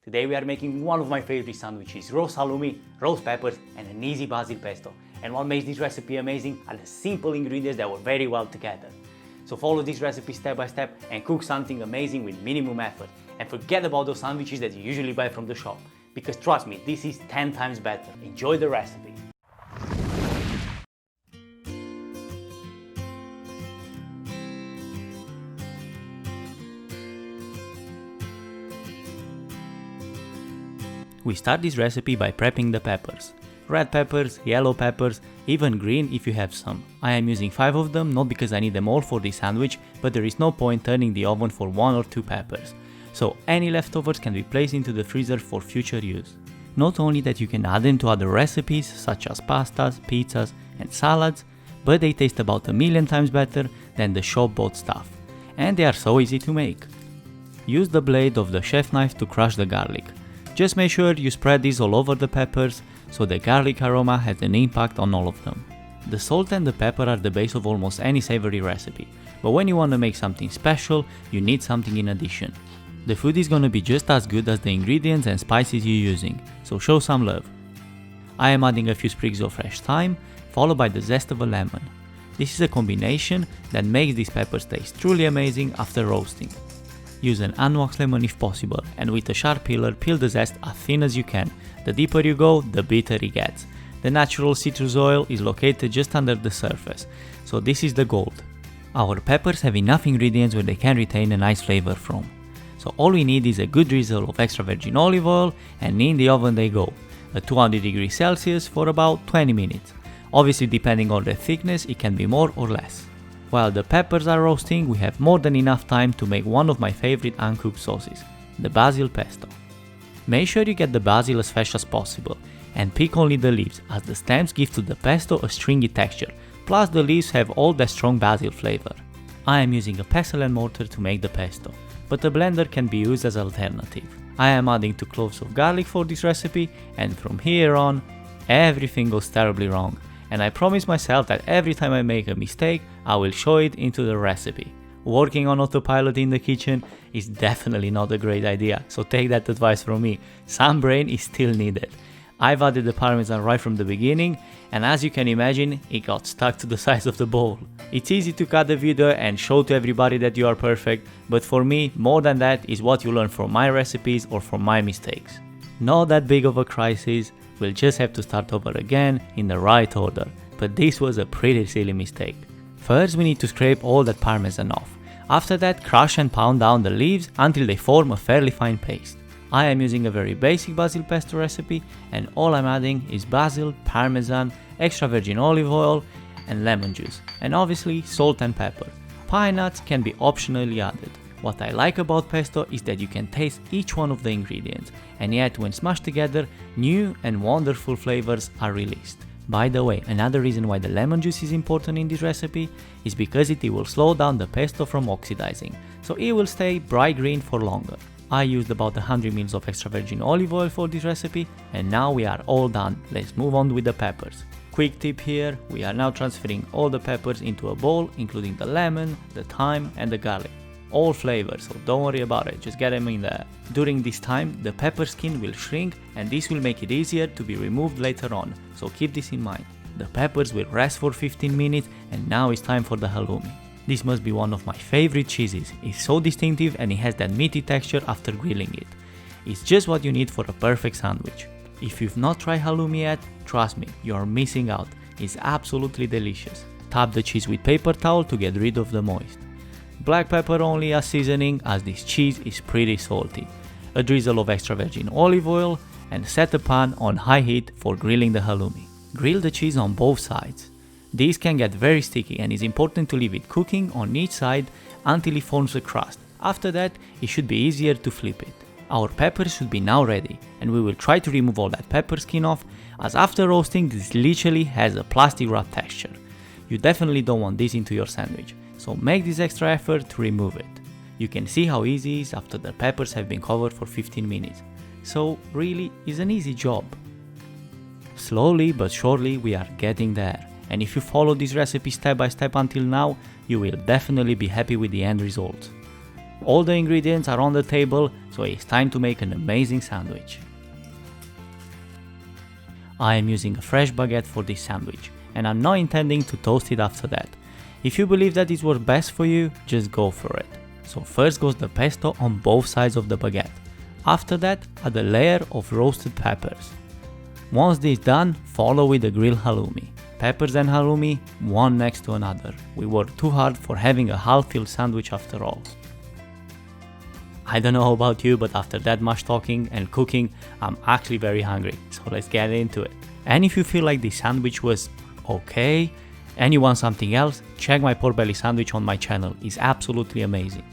Today we are making one of my favorite sandwiches, roast halloumi, roast peppers and an easy basil pesto. And what makes this recipe amazing are the simple ingredients that work very well together. So follow this recipe step by step and cook something amazing with minimum effort. And forget about those sandwiches that you usually buy from the shop, because trust me, this is 10 times better. Enjoy the recipe. We start this recipe by prepping the peppers. Red peppers, yellow peppers, even green if you have some. I am using 5 of them, not because I need them all for this sandwich, but there is no point turning the oven for 1 or 2 peppers. So any leftovers can be placed into the freezer for future use. Not only that you can add them to other recipes such as pastas, pizzas and salads, but they taste about 1,000,000 times better than the shop bought stuff. And they are so easy to make. Use the blade of the chef knife to crush the garlic. Just make sure you spread this all over the peppers so the garlic aroma has an impact on all of them. The salt and the pepper are the base of almost any savory recipe, but when you want to make something special, you need something in addition. The food is gonna be just as good as the ingredients and spices you're using, so show some love. I am adding a few sprigs of fresh thyme, followed by the zest of a lemon. This is a combination that makes these peppers taste truly amazing after roasting. Use an unwaxed lemon if possible, and with a sharp peeler peel the zest as thin as you can. The deeper you go, the bitter it gets. The natural citrus oil is located just under the surface, so this is the gold. Our peppers have enough ingredients where they can retain a nice flavor from. So all we need is a good drizzle of extra virgin olive oil, and in the oven they go, at 200 degrees Celsius for about 20 minutes. Obviously, depending on the thickness, it can be more or less. While the peppers are roasting, we have more than enough time to make one of my favorite uncooked sauces, the basil pesto. Make sure you get the basil as fresh as possible, and pick only the leaves, as the stems give to the pesto a stringy texture, plus the leaves have all that strong basil flavor. I am using a pestle and mortar to make the pesto, but a blender can be used as an alternative. I am adding 2 cloves of garlic for this recipe, and from here on, everything goes terribly wrong. And I promise myself that every time I make a mistake, I will show it into the recipe. Working on autopilot in the kitchen is definitely not a great idea, so take that advice from me. Some brain is still needed. I've added the parmesan right from the beginning, and as you can imagine, it got stuck to the sides of the bowl. It's easy to cut the video and show to everybody that you are perfect, but for me, more than that is what you learn from my recipes or from my mistakes. Not that big of a crisis. We'll just have to start over again in the right order, but this was a pretty silly mistake. First we need to scrape all that parmesan off. After that, crush and pound down the leaves until they form a fairly fine paste. I am using a very basic basil pesto recipe, and all I'm adding is basil, parmesan, extra virgin olive oil and lemon juice, and obviously salt and pepper. Pine nuts can be optionally added. What I like about pesto is that you can taste each one of the ingredients, and yet when smashed together, new and wonderful flavors are released. By the way, another reason why the lemon juice is important in this recipe is because it will slow down the pesto from oxidizing, so it will stay bright green for longer. I used about 100 ml of extra virgin olive oil for this recipe, and now we are all done. Let's move on with the peppers. Quick tip here, we are now transferring all the peppers into a bowl, including the lemon, the thyme and the garlic. All flavors, so don't worry about it, just get them in there. During this time, the pepper skin will shrink, and this will make it easier to be removed later on, so keep this in mind. The peppers will rest for 15 minutes, and now it's time for the halloumi. This must be one of my favorite cheeses. It's so distinctive and it has that meaty texture after grilling it. It's just what you need for a perfect sandwich. If you've not tried halloumi yet, trust me, you are missing out. It's absolutely delicious. Tap the cheese with paper towel to get rid of the moist. Black pepper only as seasoning, as this cheese is pretty salty. A drizzle of extra virgin olive oil, and set a pan on high heat for grilling the halloumi. Grill the cheese on both sides. These can get very sticky, and it's important to leave it cooking on each side until it forms a crust. After that, it should be easier to flip it. Our peppers should be now ready, and we will try to remove all that pepper skin off, as after roasting this literally has a plastic wrap texture. You definitely don't want this into your sandwich, so make this extra effort to remove it. You can see how easy it is after the peppers have been covered for 15 minutes. So really, it's an easy job. Slowly but surely we are getting there, and if you follow this recipe step by step until now, you will definitely be happy with the end result. All the ingredients are on the table, so it's time to make an amazing sandwich. I am using a fresh baguette for this sandwich, and I'm not intending to toast it after that. If you believe that it works best for you, just go for it. So first goes the pesto on both sides of the baguette. After that, add a layer of roasted peppers. Once this is done, follow with the grilled halloumi. Peppers and halloumi, one next to another. We worked too hard for having a half-filled sandwich after all. I don't know about you, but after that much talking and cooking, I'm actually very hungry, so let's get into it. And if you feel like this sandwich was okay, and you want something else, check my pork belly sandwich on my channel, it's absolutely amazing.